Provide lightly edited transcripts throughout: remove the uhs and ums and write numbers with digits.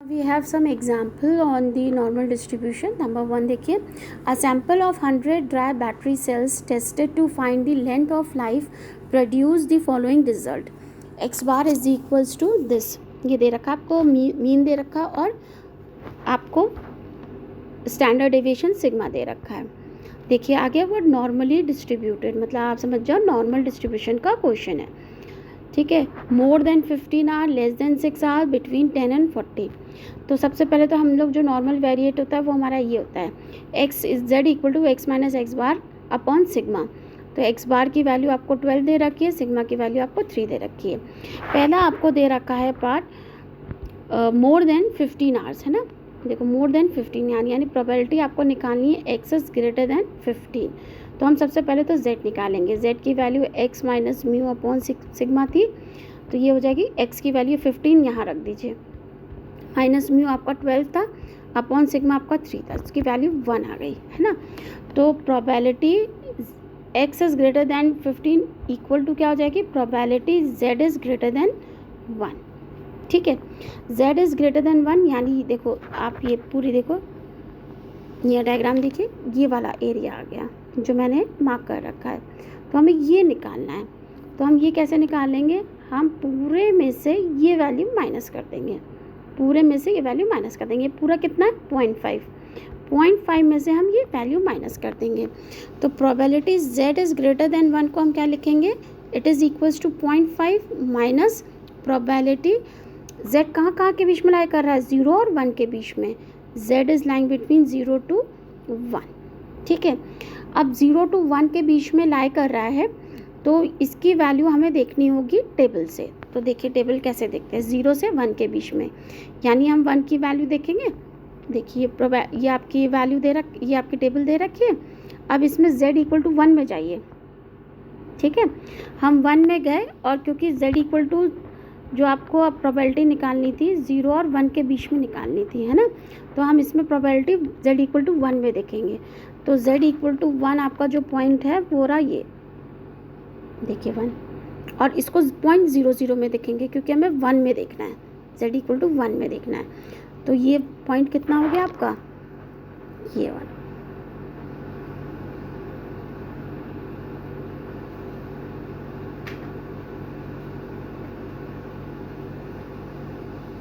We have some example on the normal distribution. Number 1 देखिए, a sample of 100 dry battery cells tested to find the length of life produce the following result. x bar is equals to this. ये दे रखा आपको, mean they रखा और आपको standard deviation sigma दे रखा है. देखिए आगे वर्ड नॉर्मली डिस्ट्रीब्यूटेड, मतलब आप समझ जाओ नॉर्मल डिस्ट्रीब्यूशन का क्वेश्चन है. ठीक है, more than 15 hour, less than 6 hour, between 10 and 40. तो सबसे पहले तो हम लोग जो नॉर्मल वेरिएट होता है वो हमारा ये होता है x is z equal to x minus x bar upon sigma. तो एक्स बार की वैल्यू आपको 12 दे रखी है, सिग्मा की वैल्यू आपको 3 दे रखी है. पहला आपको दे रखा है पार्ट मोर देन 15 आवर्स, है ना. देखो मोर देन 15 यानी प्रोबेबिलिटी आपको निकालनी है एक्स इज ग्रेटर देन 15. तो हम सबसे पहले तो z निकालेंगे. z की value x minus mu upon sigma थी, तो ये हो जाएगी x की वैल्यू 15 यहाँ रख दीजिए, माइनस म्यू आपका 12 था, अपॉन सिग्मा आपका 3 था, उसकी वैल्यू 1 आ गई, है ना. तो probability x is greater than 15 equal to क्या हो जाएगी, probability z is greater than 1. ठीक है, z इज़ ग्रेटर दैन 1 यानी देखो आप ये पूरी देखो, ये डायग्राम देखिए, ये वाला एरिया आ गया जो मैंने मार्क कर रखा है. तो हमें ये निकालना है. तो हम ये कैसे निकालेंगे, हम पूरे में से ये वैल्यू माइनस कर देंगे, पूरे में से ये वैल्यू माइनस कर देंगे. पूरा कितना है 0.5 में से हम ये वैल्यू माइनस कर देंगे. तो probability z is greater than 1 को हम क्या लिखेंगे, it is equals to 0.5 minus probability z कहाँ के बीच में लाई कर रहा है, 0 और 1 के बीच में. z is lying between 0 to 1. ठीक है, अब 0 to 1 के बीच में लाई कर रहा है, तो इसकी वैल्यू हमें देखनी होगी टेबल से. तो देखिए टेबल कैसे देखते हैं, 0 से 1 के बीच में, यानी हम 1 की वैल्यू देखेंगे. देखिए ये आपकी वैल्यू ये आपकी टेबल दे रखी है. अब इसमें z इक्वल टू 1 में जाइए. ठीक है, हम 1 में गए और क्योंकि z इक्वल टू जो आपको अब प्रोबेबिलिटी निकालनी थी 0 और 1 के बीच में निकालनी थी, है ना. तो हम इसमें प्रोबेबिलिटी z इक्वल टू 1 में देखेंगे. तो z इक्वल टू 1 आपका जो पॉइंट है वो रहा ये, देखिए 1, और इसको 0.00 में देखेंगे क्योंकि हमें 1 में देखना है, z इक्वल टू 1 में देखना है. तो ये पॉइंट कितना हो गया आपका, ये वाला.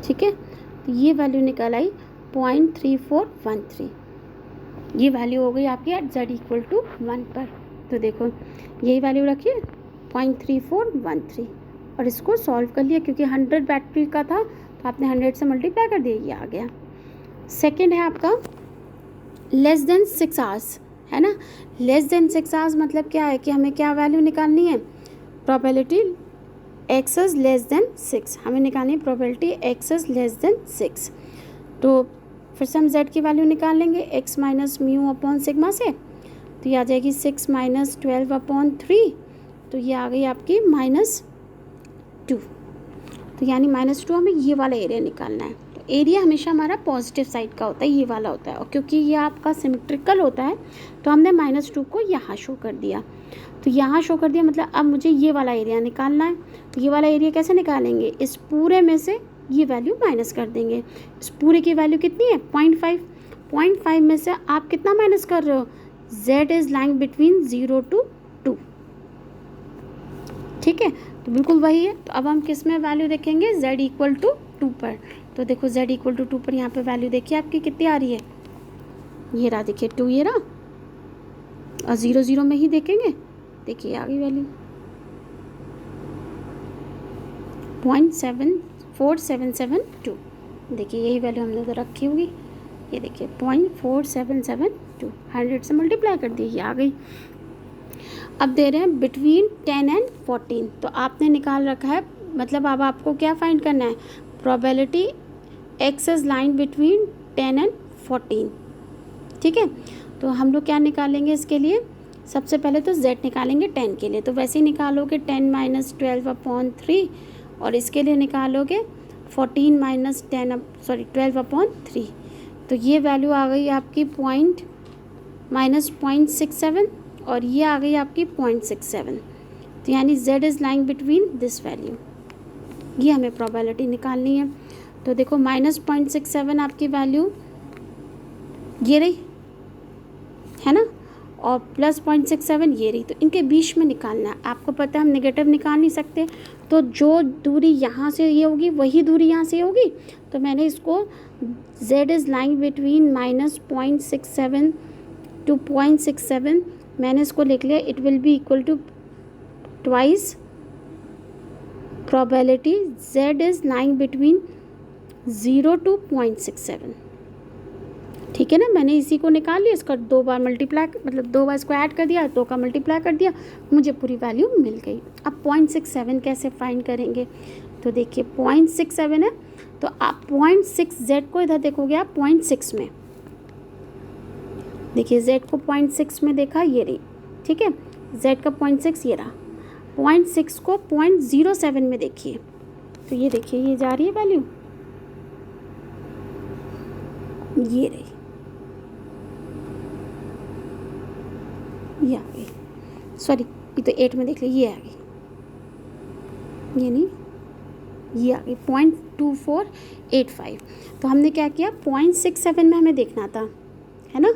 ठीक है, तो ये वैल्यू निकल आई 0.3413. ये वैल्यू हो गई आपकी एट z इक्वल टू 1 पर. तो देखो यही वैल्यू रखिए 0.3413 और इसको सॉल्व कर लिया क्योंकि 100 बैटरी का था तो आपने 100 से मल्टीप्लाई कर दिया, ये आ गया. सेकेंड है आपका लेस देन 6 आवर्स, है ना. लेस देन 6 आवर्स मतलब क्या है कि हमें क्या वैल्यू निकालनी है, probability x is less than 6, हमें निकालनी है probability x is less than 6. तो फिर से हम z की वैल्यू निकाल लेंगे x minus mu upon sigma से. तो ये आ जाएगी 6 माइनस 12 अपॉन 3, तो ये आ गई आपकी -2. तो यानी -2 हमें ये वाला एरिया निकालना है. तो एरिया हमेशा हमारा पॉजिटिव साइड का होता है, ये वाला होता है, और क्योंकि ये आपका सिमेट्रिकल होता है तो हमने -2 को यहाँ शो कर दिया. तो यहाँ शो कर दिया मतलब अब मुझे ये वाला एरिया निकालना है. तो ये वाला एरिया कैसे निकालेंगे, इस पूरे में से ये वैल्यू माइनस कर देंगे. इस पूरे की वैल्यू कितनी है 0.5 में से आप कितना माइनस कर रहे हो, z is lying between 0 to 2. ठीक है, तो बिल्कुल वही है. तो अब हम किस में वैल्यू देखेंगे, z इक्वल टू 2 पर. तो देखो z इक्वल टू 2 पर यहाँ पे वैल्यू देखिए आपकी कितनी आ रही है, ये रहा देखिए 2, ये रहा, और 0 में ही देखेंगे, देखिए आ गई वैल्यू 0.4772. देखिए यही वैल्यू हमने उधर रखी होगी, ये देखिए 0.4772, 100 से मल्टीप्लाई कर दी, ये आ गई. अब दे रहे हैं बिटवीन 10 एंड 14. तो आपने निकाल रखा है, मतलब अब आपको क्या फाइंड करना है, probability x is line between 10 and 14. ठीक है, तो हम लोग क्या निकालेंगे इसके लिए, सबसे पहले तो z निकालेंगे 10 के लिए. तो वैसे ही निकालोगे 10 माइनस 12 अपॉन 3, और इसके लिए निकालोगे 14 माइनस 12 अपॉन 3. तो ये वैल्यू आ गई आपकी -0.67 और ये आ गई आपकी 0.67. तो यानी z is lying between this value, ये हमें प्रोबेबिलिटी निकालनी है. तो देखो -0.67 आपकी वैल्यू ये रही है ना, और +0.67 ये रही। तो इनके बीच में निकालना है। आपको पता है हम नेगेटिव निकाल नहीं सकते, तो जो दूरी यहाँ से ये होगी वही दूरी यहाँ से होगी। तो मैंने इसको z is lying between -0.67 to 0.67 मैंने इसको लिख लिया। It will be equal to twice probability z is lying between 0 to 0.67। ठीक है ना, मैंने इसी को निकाल लिया, इसका 2 बार मल्टीप्लाई मतलब 2 बार इसको ऐड कर दिया, 2 का मल्टीप्लाई कर दिया, मुझे पूरी वैल्यू मिल गई। अब 0.67 कैसे फाइंड करेंगे? तो देखिए 0.67 है, तो आप 0.6 z को इधर देखोगे आप 0.6 में, देखिए z को 0.6 में देखा, ये रही, ठीक है, z का 0.6 ये रहा। 0.6 को 0.07 में देखिए, तो ये देखिए ये जा रही है वैल्यू, ये रही, ये आ गई, सॉरी ये तो 8 में देख ली, ये आ गई, ये नहीं, ये आ गई 0.2485। तो हमने क्या किया, 0.67 में हमें देखना था, है ना,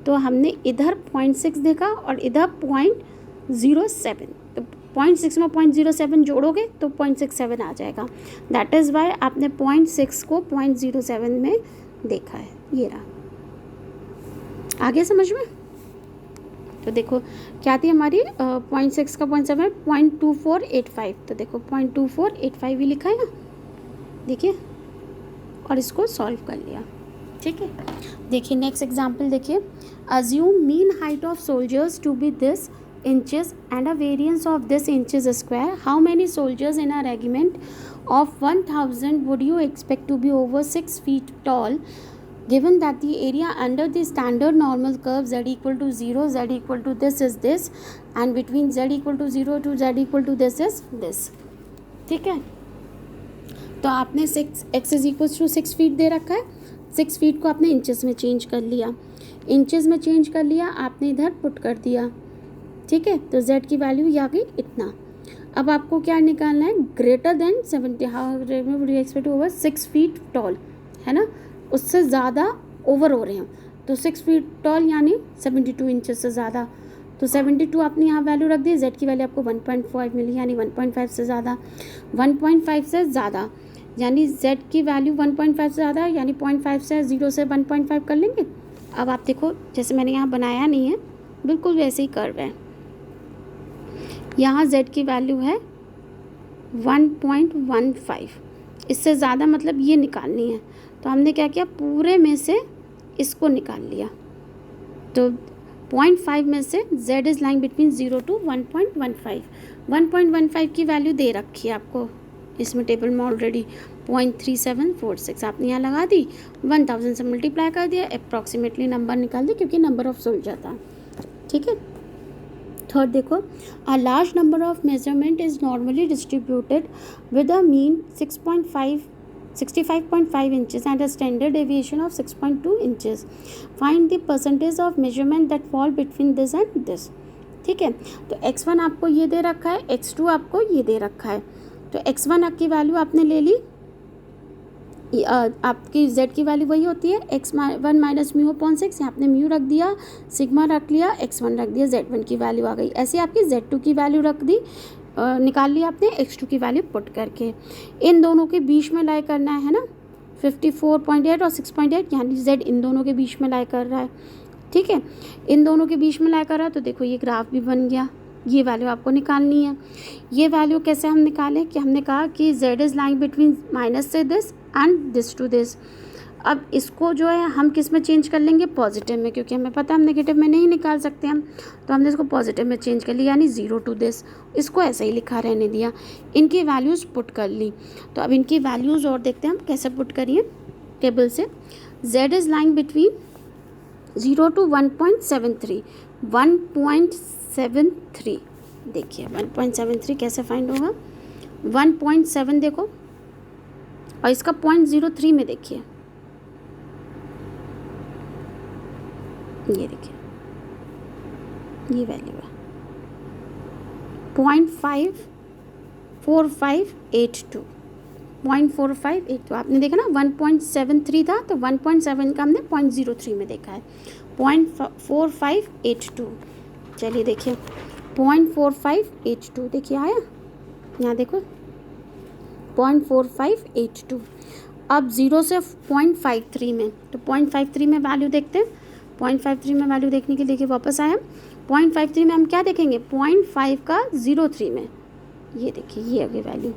तो हमने इधर 0.6 देखा और इधर 0.07, तो 0.6 में 0.07 जोड़ोगे तो 0.67 आ जाएगा। दैट इज़ वाई आपने 0.6 को 0.07 में देखा है, ये रहा। आगे समझ में? तो देखो क्या थी हमारी 0.6 का 0.7 0.2485, तो देखो 0.2485 ही लिखा है ना, देखिए, और इसको सॉल्व कर लिया। ठीक है, देखिए नेक्स्ट एग्जाम्पल देखिए, assume mean height of soldiers to be this inches and a variance of this inches square. How many soldiers in a regiment of 1000 would you expect to be over 6 feet tall, given that the area under the standard normal curve z equal to 0, z equal to this is this, and between z equal to 0 to z equal to this is this। ठीक है, तो आपने 6 is equal to 6 feet दे रखा है, 6 feet को आपने inches में change कर लिया, इंचेस में चेंज कर लिया, आपने इधर पुट कर दिया। ठीक है, तो z की वैल्यू आ गई इतना। अब आपको क्या निकालना है, greater than 70, how would you expect over 6 feet tall, है ना, उससे ज़्यादा ओवर हो रहे हैं, तो 6 फीट टॉल यानी 72 इंचेस से ज़्यादा, तो 72 आपने यहाँ वैल्यू रख दी, z की वैल्यू आपको 1.5 मिली, यानी 1.5 से ज़्यादा, 1.5 से ज़्यादा यानी z की वैल्यू 1.5 से ज़्यादा, यानी 0.5 से 0 से 1.5 कर लेंगे। अब आप देखो, जैसे मैंने यहाँ बनाया नहीं है, बिल्कुल वैसे ही कर्व है, यहाँ z की वैल्यू है 1.15, इससे ज़्यादा मतलब ये निकालनी है, तो हमने क्या किया, पूरे में से इसको निकाल लिया, तो 0.5 में से z is lying between 0 to 1.15, 1.15 की वैल्यू दे रखी है आपको इसमें टेबल में ऑलरेडी, 0.3746 आपने यहाँ लगा दी, 1000 से मल्टीप्लाई कर दिया, अप्रॉक्सीमेटली नंबर निकाल दिया क्योंकि नंबर ऑफ सोल्जर था। ठीक है, थर्ड देखो, a large number of measurement is normally distributed with a mean 65.5 inches and a standard deviation of 6.2 inches. Find the percentage of measurement that fall between this and this। ठीक है, तो x1 आपको ये दे रखा है, x2 आपको ये दे रखा है, तो x1 की वैल्यू आपने ले ली, आपकी z की वैल्यू वही होती है x1 माइनस म्यू अपॉन 6, यहाँ आपने म्यू रख दिया, सिग्मा रख लिया, x1 रख दिया, z1 की वैल्यू आ गई। ऐसे आपकी z2 की वैल्यू रख दी, निकाल लिया आपने x2 की वैल्यू पुट करके, इन दोनों के बीच में लाई करना है ना, 54.8 और 6.8, यानी z इन दोनों के बीच में लाई कर रहा है। ठीक है, इन दोनों के बीच में लाई कर रहा है, तो देखो ये ग्राफ भी बन गया, ये वैल्यू आपको निकालनी है। ये वैल्यू कैसे हम निकालें कि हमने कहा कि z is lying between minus से this and this to this. अब इसको जो है हम किस में चेंज कर लेंगे, पॉजिटिव में, क्योंकि हमें पता है हम नेगेटिव में नहीं निकाल सकते हम, तो हमने इसको पॉजिटिव में चेंज कर लिया, यानी 0 to दिस, इसको ऐसे ही लिखा रहने दिया, इनकी वैल्यूज़ पुट कर ली। तो अब इनकी वैल्यूज़ और देखते हैं हम कैसे पुट करिए टेबल से। z is lying between 0 to 1.73, 1.73, देखिए 1.73 कैसे फाइंड होगा, 1.7 देखो, और इसका 0.03 में देखिए, ये देखिए ये वैल्यू है 0.54582, 0.4582 तो आपने देखा ना 1.73 था तो 1.7 का हमने 0.03 में देखा है 0.4582। चलिए देखिए 0.4582 देखिए आया यहाँ देखो 0.4582। अब 0 से 0.53 में तो 0.53 में वैल्यू देखते हैं। 0.53 में वैल्यू देखने के लिए वापस आए हम 0.53 में हम क्या देखेंगे 0.5 का 03 में ये देखिए ये आगे वैल्यू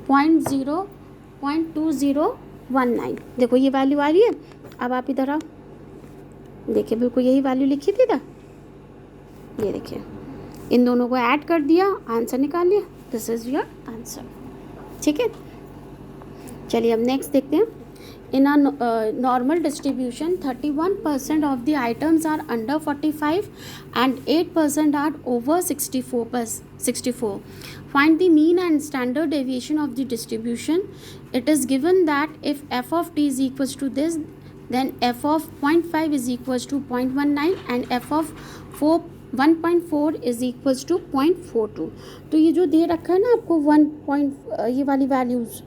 0.2019 देखो ये वैल्यू आ रही है। अब आप इधर आओ देखिए बिल्कुल यही वैल्यू लिखी थी ना ये देखिए इन दोनों को ऐड कर दिया आंसर निकाल लिया दिस इज़ योर आंसर। ठीक है चलिए अब नेक्स्ट देखते हैं। In a normal distribution 31% of the items are under 45 and 8% are over 64. Find the mean and standard deviation of the distribution. It is given that if f of t is equals to this then f of 0.5 is equals to 0.19 and f of 1.4 is equals to 0.42। तो ये जो दे रखा है ना आपको ये वाली values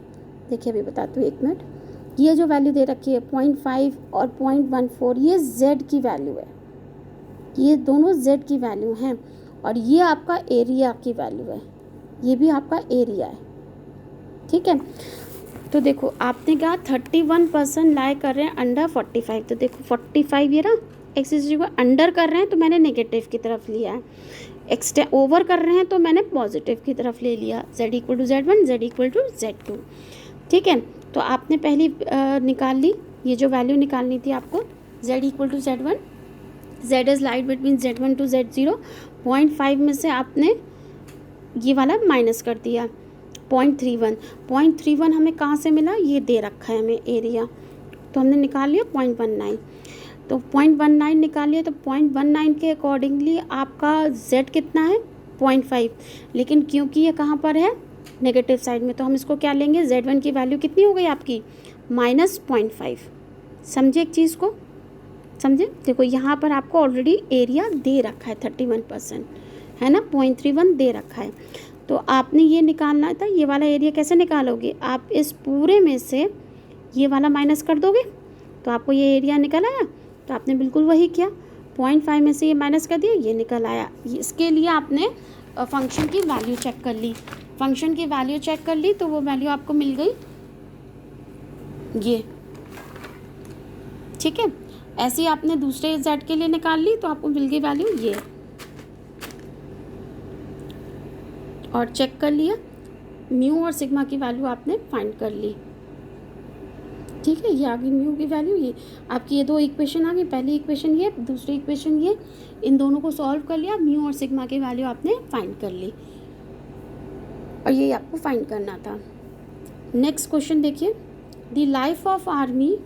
देखिए अभी बताती हूँ 1 मिनट। ये जो वैल्यू दे रखी है 0.5 और 0.14 ये z की वैल्यू है। ये दोनों z की वैल्यू हैं और ये आपका एरिया की वैल्यू है ये भी आपका एरिया है। ठीक है तो देखो आपने कहा 31% लाई कर रहे हैं अंडर 45 तो देखो 45 ये ना एक्सिस को अंडर कर रहे हैं तो मैंने नेगेटिव की तरफ लिया है ओवर कर रहे हैं तो मैंने पॉजिटिव की तरफ ले लिया z equal to z1 z equal to z2। ठीक है तो आपने पहली निकाल ली ये जो वैल्यू निकालनी थी आपको z equal to z1 z is light between z1 to z0 0.5 में से आपने ये वाला माइनस कर दिया 0.31 हमें कहाँ से मिला ये दे रखा है हमें एरिया तो हमने निकाल लिया 0.19 तो 0.19 निकाल लिया तो 0.19 के अकॉर्डिंगली आपका z कितना है 0.5 लेकिन क्योंकि ये कहाँ पर है नेगेटिव साइड में तो हम इसको क्या लेंगे z1 की वैल्यू कितनी हो गई आपकी -0.5। समझे एक चीज़ को समझे देखो यहाँ पर आपको ऑलरेडी एरिया दे रखा है 31% है ना 0.31 दे रखा है तो आपने ये निकालना था। ये वाला एरिया कैसे निकालोगे आप इस पूरे में से ये वाला माइनस कर दोगे तो आपको ये एरिया निकल आया। तो आपने बिल्कुल वही किया 0.5 में से ये माइनस कर दिया ये निकल आया। इसके लिए आपने फंक्शन की वैल्यू चेक कर ली तो वो वैल्यू आपको मिल गई ये। ठीक है ऐसे ही आपने दूसरे z के लिए निकाल ली तो आपको मिल गई वैल्यू ये और चेक कर लिया म्यू और सिग्मा की वैल्यू आपने फाइंड कर ली। ठीक है ये आ गई म्यू की वैल्यू ये आपकी ये दो इक्वेशन आ गई पहली इक्वेशन ये दूसरी इक्वेशन ये इन दोनों को सॉल्व कर लिया म्यू और सिग्मा की वैल्यू आपने फाइंड कर ली और ये आपको फाइंड करना था। नेक्स्ट क्वेश्चन देखिए द लाइफ ऑफ आर्मी